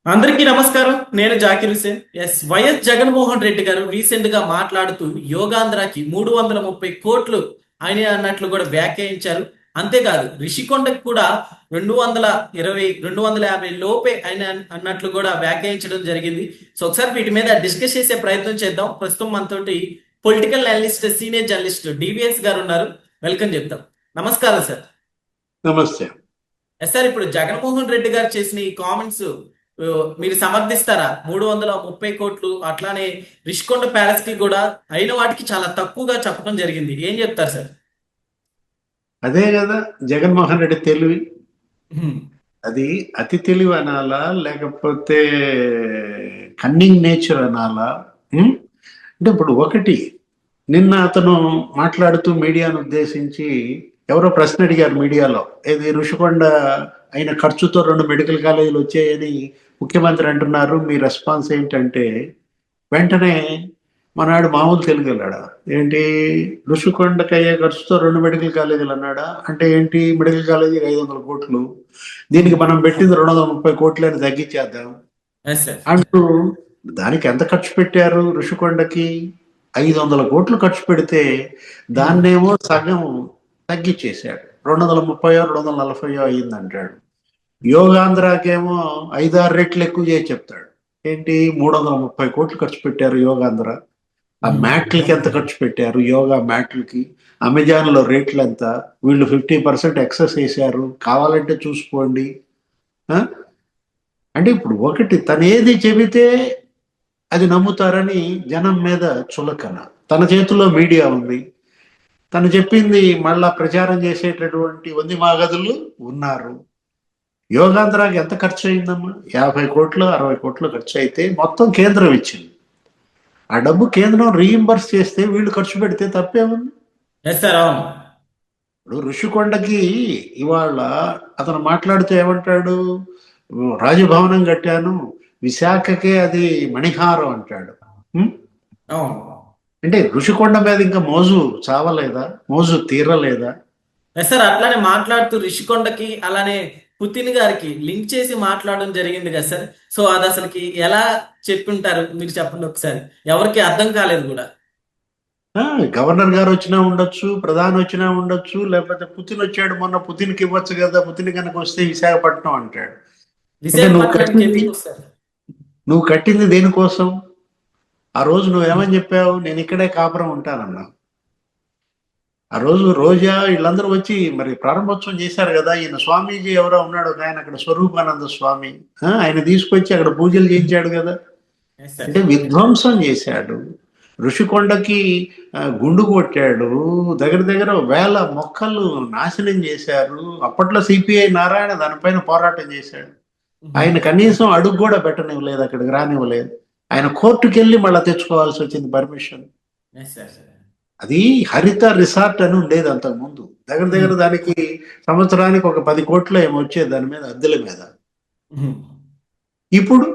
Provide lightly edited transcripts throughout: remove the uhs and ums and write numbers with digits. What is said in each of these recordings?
అందరికీ నమస్కారం. నేను జాకిర్ హుసేన్. వైఎస్ జగన్మోహన్ రెడ్డి గారు రీసెంట్ గా మాట్లాడుతూ యోగాంధ్రకి 330 కోట్లు ఆయన అన్నట్లు కూడా వ్యాఖ్యానించారు. అంతేకాదు రిషికొండకి కూడా 250 లోపే ఆయన అన్నట్లు కూడా వ్యాఖ్యానించడం జరిగింది. సో ఒకసారి వీటి మీద డిస్కస్ చేసే ప్రయత్నం చేద్దాం. ప్రస్తుతం మనతోటి political analyst, senior journalist DVS గారు ఉన్నారు. వెల్కమ్ చెప్తాం. నమస్కారం సార్. నమస్తే. సార్, ఇప్పుడు జగన్మోహన్ రెడ్డి గారు చేసిన ఈ కామెంట్స్ మీరు సమర్థిస్తారా? 330 కోట్లు అట్లానే రిషికొండ ప్యాలెస్ కి కూడా అయిన వాటికి చాలా తక్కువగా చెప్పడం జరిగింది. ఏం చెప్తారు సార్? అదే కదా జగన్మోహన్ రెడ్డి తెలివి. హ్మ్. అది అతి తెలివి అనాలా, లేకపోతే కన్నింగ్ నేచర్ అనాలా? అంటే ఇప్పుడు ఒకటి, నిన్న అతను మాట్లాడుతూ మీడియాను ఉద్దేశించి ఎవరో ప్రశ్న అడిగారు మీడియాలో, ఇది ఋషికొండ అయిన ఖర్చుతో 2 మెడికల్ కాలేజీలు వచ్చాయని ముఖ్యమంత్రి అంటున్నారు, మీ రెస్పాన్స్ ఏంటంటే, వెంటనే మనాడు మామూలు తెలుగు వెళ్ళాడా ఏంటి, ఋషికొండకి అయ్యే ఖర్చుతో 2 మెడికల్ కాలేజీలు అన్నాడా? అంటే ఏంటి, మెడికల్ కాలేజీకి 500 కోట్లు, దీనికి మనం పెట్టింది 230 కోట్లు అని తగ్గించేద్దాం అంటూ, దానికి ఎంత ఖర్చు పెట్టారు? ఋషికొండకి 500 కోట్లు ఖర్చు పెడితే దాన్నేమో సగం తగ్గించేశాడు, 230 240 అయ్యింది అంటాడు. యోగాంధ్రాకేమో 5-6 రెట్లు ఎక్కువ చేసి చెప్తాడు. ఏంటి, 330 కోట్లు ఖర్చు పెట్టారు యోగాంధ్ర. ఆ మ్యాట్లకి ఎంత ఖర్చు పెట్టారు, యోగా మ్యాట్లకి? అమెజాన్ లో రేట్లు ఎంత? వీళ్ళు 50% ఎక్సెస్ వేశారు, కావాలంటే చూసుకోండి. అంటే ఇప్పుడు ఒకటి, తను ఏది చెబితే అది నమ్ముతారని జనం మీద చులకన. తన చేతుల్లో మీడియా ఉంది, తను చెప్పింది మళ్ళా ప్రచారం చేసేటటువంటి వంది మాగదులు ఉన్నారు. యోగాంధ్రాకి ఎంత ఖర్చు అయిందమ్మా? 50 కోట్లు 60 కోట్లు ఖర్చు అయితే మొత్తం కేంద్రం ఇచ్చింది. ఆ డబ్బు కేంద్రం రీయింబర్స్ చేస్తే వీళ్ళు ఖర్చు పెడితే తప్పేముంది? ఇప్పుడు ఋషికొండకి ఇవాళ అతను మాట్లాడుతూ ఏమంటాడు, రాజభవనం కట్టాను, విశాఖకే అది మణిహారం అంటాడు. అంటే ఋషికొండ మీద ఇంకా మోజు చావలేదా, మోజు తీరలేదా? సార్, అట్లానే మాట్లాడుతూ రిషికొండకి అలానే పుతిన్ గారికి లింక్ చేసి మాట్లాడడం జరిగింది కదా సార్. సో అది అసలుకి ఎలా చెప్పుంటారు మీరు చెప్పండి ఒకసారి. ఎవరికి అర్థం కాలేదు కూడా. గవర్నర్ గారు వచ్చినా ఉండొచ్చు, ప్రధాని వచ్చినా ఉండొచ్చు, లేకపోతే పుతిన్ వచ్చాడు మొన్న, పుతిన్కి ఇవ్వచ్చు కదా, పుతిన్ కనుక వస్తే విశాఖపట్నం అంటాడు. అంటే నువ్వు కట్టింది దేనికోసం? ఆ రోజు నువ్వేమని చెప్పావు, నేను ఇక్కడే కాపురం ఉంటానన్నా. ఆ రోజు రోజా వీళ్ళందరూ వచ్చి మరి ప్రారంభోత్సవం చేశారు కదా, ఈయన స్వామీజీ ఎవరో ఉన్నాడు ఒక ఆయన అక్కడ, స్వరూపానంద స్వామి, ఆయన తీసుకొచ్చి అక్కడ పూజలు చేయించాడు కదా. అంటే విధ్వంసం చేశాడు, ఋషికొండకి గుండు కొట్టాడు, దగ్గర దగ్గర 1000 మొక్కలు నాశనం చేశారు. అప్పట్లో సిపిఐ నారాయణ దానిపైన పోరాటం చేశాడు. ఆయన కనీసం అడుగు కూడా పెట్టనివ్వలేదు, అక్కడికి రానివ్వలేదు. ఆయన కోర్టుకు వెళ్ళి మళ్ళీ తెచ్చుకోవాల్సి వచ్చింది పర్మిషన్. అది హరిత రిసార్ట్ అని ఉండేది అంతకు ముందు. దగ్గర దగ్గర దానికి సంవత్సరానికి ఒక 10 కోట్లు ఏమో వచ్చేది దాని మీద, అద్దెల మీద. ఇప్పుడు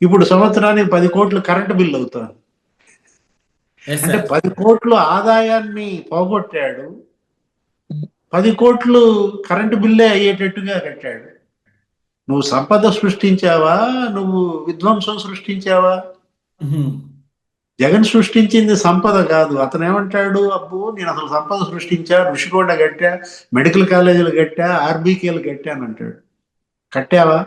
ఇప్పుడు సంవత్సరానికి 10 కోట్లు కరెంటు బిల్లు అవుతుంది. అంటే 10 కోట్లు ఆదాయాన్ని పోగొట్టాడు, 10 కోట్లు కరెంటు బిల్లే అయ్యేటట్టుగా కట్టాడు. నువ్వు సంపద సృష్టించావా, నువ్వు విధ్వంసం సృష్టించావా? జగన్ సృష్టించింది సంపద కాదు. అతను ఏమంటాడు, అబ్బో నేను అసలు సంపద సృష్టించా, ఋషికొండ కట్టా, మెడికల్ కాలేజీలు కట్టా, ఆర్బీకేలు కట్టాను అంటాడు. కట్టావా?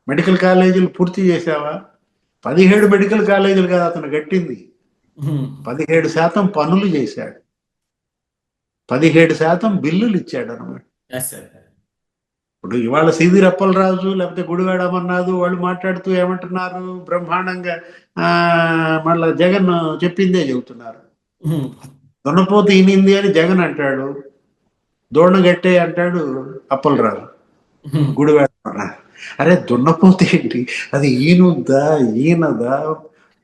మెడికల్ కాలేజీలు పూర్తి చేసావా? 17 మెడికల్ కాలేజీలు కాదు అతను కట్టింది, 17% పనులు చేశాడు, 17% బిల్లులు ఇచ్చాడు అనమాట. ఇప్పుడు ఇవాళ సివి రప్పలరాజు లేకపోతే గుడివాడ అమర్నాథ్ వాళ్ళు మాట్లాడుతూ ఏమంటున్నారు, బ్రహ్మాండంగా మళ్ళా జగన్ చెప్పిందే చెబుతున్నారు. దున్నపోతు ఈనింది అని జగన్ అంటాడు, దోణగట్టే అంటాడు అప్పలరాజు, గుడివాడ అమర్నాథ్. అరే దున్నపోతు ఏంటి, అది ఈనుద్దా ఈనదా,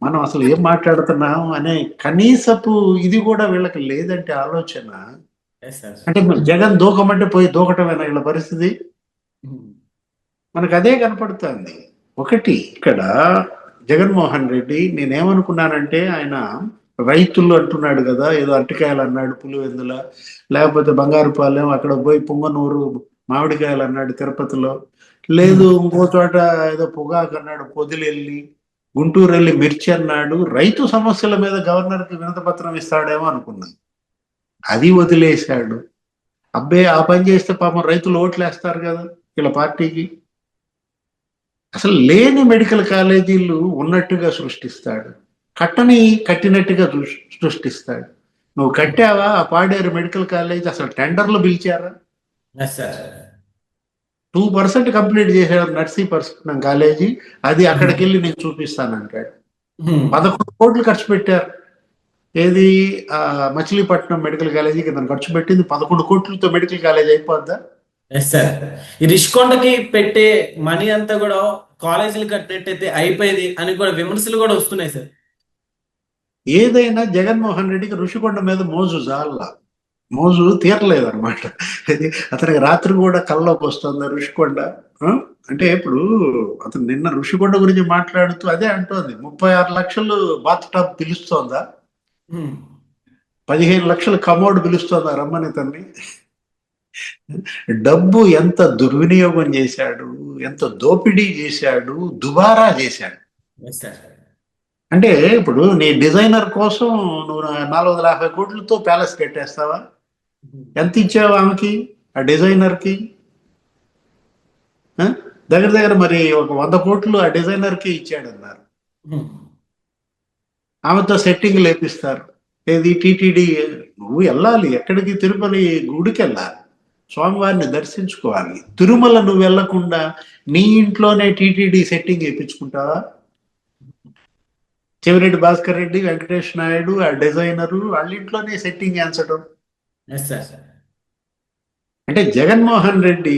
మనం అసలు ఏం మాట్లాడుతున్నాం అనే కనీసపు ఇది కూడా వీళ్ళకి లేదంటే ఆలోచన. అంటే జగన్ దూకమంటే పోయి దూకటమేనా వీళ్ళ పరిస్థితి? మనకు అదే కనపడుతుంది. ఒకటి, ఇక్కడ జగన్మోహన్ రెడ్డి నేనేమనుకున్నానంటే, ఆయన రైతులు అంటున్నాడు కదా, ఏదో అరటికాయలు అన్నాడు పులివెందుల, లేకపోతే బంగారుపాలెం, అక్కడ పోయి పుంగనూరు మామిడికాయలు అన్నాడు తిరుపతిలో. లేదు ఇంకో చోట ఏదో పొగాకు అన్నాడు పొదిలెల్లి. గుంటూరు వెళ్ళి మిర్చి అన్నాడు. రైతు సమస్యల మీద గవర్నర్కి వినతి పత్రం ఇస్తాడేమో అనుకున్నాను. అది వదిలేశాడు. అబ్బే ఆ పని చేస్తే పాపం రైతులు ఓట్లు వేస్తారు కదా వీళ్ళ పార్టీకి. అసలు లేని మెడికల్ కాలేజీలు ఉన్నట్టుగా సృష్టిస్తాడు. కట్టని కట్టినట్టుగా సృష్టిస్తాడు. నువ్వు కట్టావా ఆ పాడేరు మెడికల్ కాలేజ్? అసలు టెండర్లు పిలిచారా? Yes sir. 2% కంప్లీట్ చేశారు నర్సీపట్నం కాలేజీ. అది అక్కడికి వెళ్ళి నేను చూపిస్తానంటాడు. 11 కోట్లు ఖర్చు పెట్టారు. ఏది మచిలీపట్నం మెడికల్ కాలేజీకి దాన్ని ఖర్చు పెట్టింది 11 కోట్లతో మెడికల్ కాలేజ్ అయిపోద్దా? Yes sir. ఈ రిషికొండకి పెట్టే మనీ అంతా కూడా కాలేజీలు కట్టినట్టయితే అయిపోయేది అని కూడా విమర్శలు కూడా వస్తున్నాయి సార్. ఏదైనా జగన్మోహన్ రెడ్డికి ఋషికొండ మీద మోజు జాల మోజు తీరలేదు అనమాట. అది అతనికి రాత్రి కూడా కల్లోకి వస్తుంది ఋషికొండ. అంటే ఇప్పుడు అతను నిన్న ఋషికొండ గురించి మాట్లాడుతూ అదే అంటోంది. 36 లక్షలు బాత్ టబ్ పిలుస్తోందా? 15 లక్షలు కమోడ్ పిలుస్తోందా రమ్మని తన్ని? డబ్బు ఎంత దుర్వినియోగం చేశాడు, ఎంత దోపిడీ చేశాడు, దుబారా చేశాడు. Yes sir. అంటే ఇప్పుడు నీ డిజైనర్ కోసం నువ్వు 450 కోట్లతో ప్యాలెస్ కట్టేస్తావా? ఎంత ఇచ్చావు ఆమెకి, ఆ డిజైనర్కి? దగ్గర దగ్గర మరి ఒక 100 కోట్లు ఆ డిజైనర్కి ఇచ్చాడన్నారు. ఆమెతో సెట్టింగ్ లేపిస్తారు. ఏది టీటీడీ? నువ్వు వెళ్ళాలి ఎక్కడికి? తిరుపతి గుడికి వెళ్ళాలి, స్వామివారిని దర్శించుకోవాలి. తిరుమల నువ్వు వెళ్లకుండా నీ ఇంట్లోనే టీటీడీ సెట్టింగ్ వేయించుకుంటావా? చెవిరెడ్డి భాస్కర్ రెడ్డి, వెంకటేష్ నాయుడు, ఆ డిజైనరు వాళ్ళ ఇంట్లోనే సెట్టింగ్ వేయించడం. అంటే జగన్మోహన్ రెడ్డి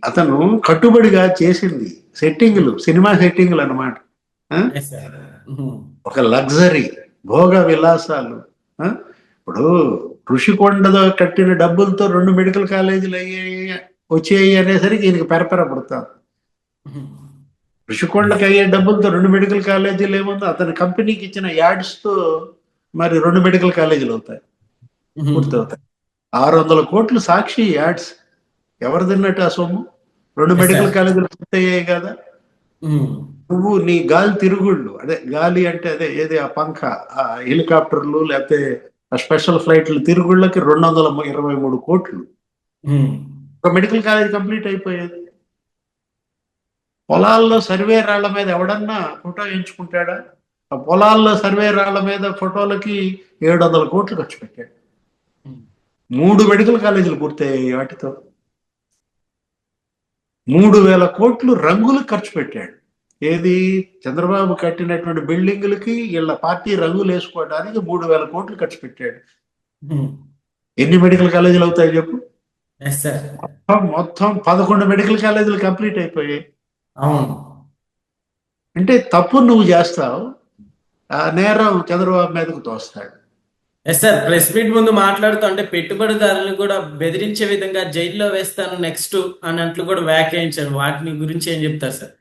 అతను కట్టుబడిగా చేసింది సెట్టింగులు, సినిమా సెట్టింగులు అన్నమాట. ఒక లగ్జరీ, భోగ విలాసాలు. ఇప్పుడు ఋషికొండలో కట్టిన డబ్బులతో 2 మెడికల్ కాలేజీలు వచ్చాయి అనేసరికి ఈయనకి పెరపెర పడతారు. ఋషికొండకి అయ్యే డబ్బులతో 2 మెడికల్ కాలేజీలు ఏముందో, అతని కంపెనీకి ఇచ్చిన యాడ్స్ తో మరి 2 మెడికల్ కాలేజీలు అవుతాయి, పూర్తవుతాయి. 600 కోట్లు సాక్షి యాడ్స్. ఎవరు తిన్నట్టు ఆ సొమ్ము? 2 మెడికల్ కాలేజీలు పూర్తయ్యాయి కదా. నువ్వు నీ గాలి తిరుగుళ్ళు, అదే గాలి అంటే అదే ఏది ఆ పంఖ, ఆ హెలికాప్టర్లు లేకపోతే ఆ స్పెషల్ ఫ్లైట్లు తిరుగుళ్ళకి 223 కోట్లు. ఒక మెడికల్ కాలేజ్ కంప్లీట్ అయిపోయేది. పొలాల్లో సర్వే రాళ్ల మీద ఎవడన్నా ఫోటో ఎంచుకుంటాడా? ఆ పొలాల్లో సర్వే రాళ్ల మీద ఫోటోలకి 700 కోట్లు ఖర్చు పెట్టాడు. 3 మెడికల్ కాలేజీలు పూర్తయ్యాయి వాటితో. 3000 కోట్లు రంగులు ఖర్చు పెట్టాడు. ఏది చంద్రబాబు కట్టినటువంటి బిల్డింగులకి వీళ్ళ పార్టీ రంగులు వేసుకోవడానికి 3000 కోట్లు ఖర్చు పెట్టాడు. ఎన్ని మెడికల్ కాలేజీలు అవుతాయి చెప్పు? మొత్తం 11 మెడికల్ కాలేజీలు కంప్లీట్ అయిపోయాయి. అంటే తప్పు నువ్వు చేస్తావు, ఆ నేరం చంద్రబాబు మీదకు తోస్తాడు. Yes sir. ప్రెస్ మీట్ ముందు మాట్లాడుతూ అంటే పెట్టుబడిదారులను కూడా బెదిరించే విధంగా జైల్లో వేస్తాను నెక్స్ట్ అన్నట్లు కూడా వ్యాఖ్యానించారు. వాటిని గురించి ఏం చెప్తారు సార్?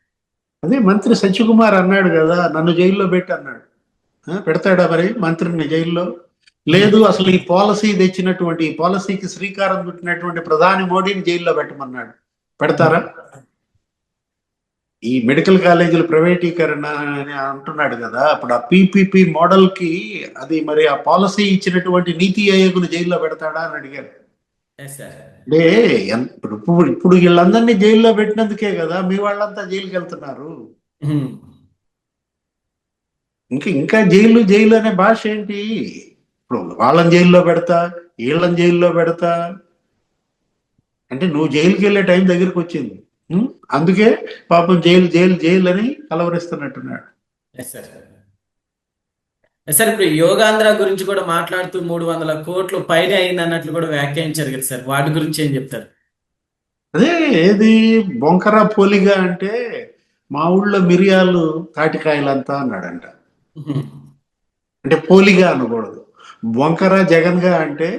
అదే మంత్రి సత్యకుమార్ అన్నాడు కదా, నన్ను జైల్లో పెట్టి అన్నాడు. పెడతాడా మరి మంత్రిని జైల్లో? లేదు, అసలు ఈ పాలసీ తెచ్చినటువంటి, ఈ పాలసీకి శ్రీకారం చుట్టినటువంటి ప్రధాని మోడీని జైల్లో పెట్టమన్నాడు. పెడతారా? ఈ మెడికల్ కాలేజీల ప్రైవేటీకరణ అని అంటున్నాడు కదా, అప్పుడు ఆ పీపీపీ మోడల్ కి అది మరి ఆ పాలసీ ఇచ్చినటువంటి నీతి ఆయోగ్ను జైల్లో పెడతాడా అని అడిగారు. అంటే ఇప్పుడు వీళ్ళందరినీ జైల్లో పెట్టినందుకే కదా మీ వాళ్ళంతా జైలుకి వెళ్తున్నారు. ఇంకా జైలు జైలు అనే భాష ఏంటి? ఇప్పుడు వాళ్ళని జైల్లో పెడతా, వీళ్ళని జైల్లో పెడతా అంటే నువ్వు జైలుకి వెళ్ళే టైం దగ్గరికి వచ్చింది. అందుకే పాపం జైలు జైలు జైలు అని కలవరిస్తున్నట్టున్నాడు. సార్ ఇప్పుడు యోగాంధ్ర గురించి కూడా మాట్లాడుతూ 300 కోట్లు పైన అయింది అన్నట్లు కూడా వ్యాఖ్యానించారు కదా సార్, వాటి గురించి ఏం చెప్తారు? అదే ఏది బొంకర పోలిగా అంటే మా ఊళ్ళో మిరియాలు తాటికాయలంతా అన్నాడంట. అంటే పోలిగా అనకూడదు, బొంకర జగన్ గా అంటే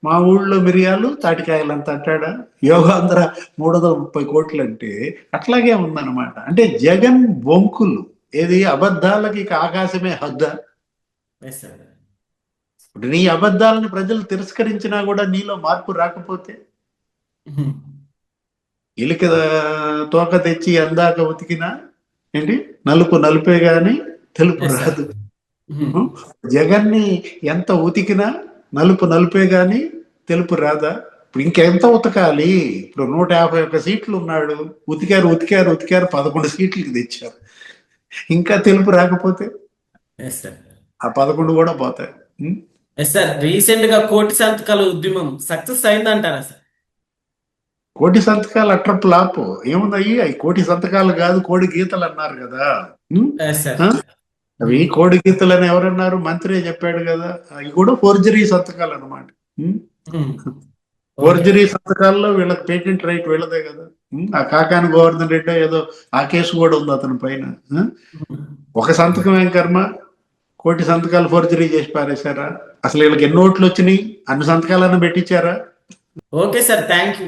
మా ఊళ్ళో మిరియాలు తాటికాయలంతా అంటాడా? యోగాంధ్ర 330 కోట్లు అంటే అట్లాగే ఉందన్నమాట. అంటే జగన్ బొంకులు, ఏది అబద్ధాలకి ఆకాశమే హద్దా? ఇప్పుడు నీ అబద్ధాలను ప్రజలు తిరస్కరించినా కూడా నీలో మార్పు రాకపోతే ఉమ్. ఎలిక తోక తెచ్చి అందాక ఉతికినా ఏంటి నలుపు నలుపే గాని తెలుపు ఎస్ సార్. రాదు. జగన్ని ఎంత ఉతికినా నలుపు నలుపే గాని తెలుపు రాదా? ఇప్పుడు ఇంకెంత ఉతకాలి? ఇప్పుడు 151 సీట్లు ఉన్నాడు, ఉతికారు ఉతికారు ఉతికారు 11 సీట్లకి తెచ్చారు. ఇంకా తెలుపు రాకపోతే ఎస్ సార్. ఆ 11 కూడా పోతాయి. ఉం? ఎస్ సార్, రీసెంట్ గా కోటి సంతకాల ఉద్యమం సక్సెస్ అయిందంటారా సార్? కోటి సంతకాలు అట్ర ఫ్లాప్. ఏముందయ్యి అవి కోటి సంతకాలు కాదు, కోడి గీతలు అన్నారు కదా. ఉం? Yes sir. ఆ? అవి కోడి గీతలు అని ఎవరన్నారు? మంత్రి చెప్పాడు కదా. అవి కూడా ఫోర్జరీ సంతకాలు అనమాట. ఓకే. ఫోర్జరీ సంతకాల్లో వీళ్ళకి పేటెంట్ రైట్ వీళ్ళదే కదా. ఆ కాకాని గోవర్ధన్ రెడ్డి ఏదో ఆ కేసు కూడా ఉంది అతని పైన. ఒక సంతకం ఏం కర్మ, కోటి సంతకాలు ఫోర్జరీ చేసి పారేశారా? అసలు వీళ్ళకి ఎన్ని ఓట్లు వచ్చినాయి? అన్ని సంతకాలన్నా పెట్టించారా? Okay sir, thank you.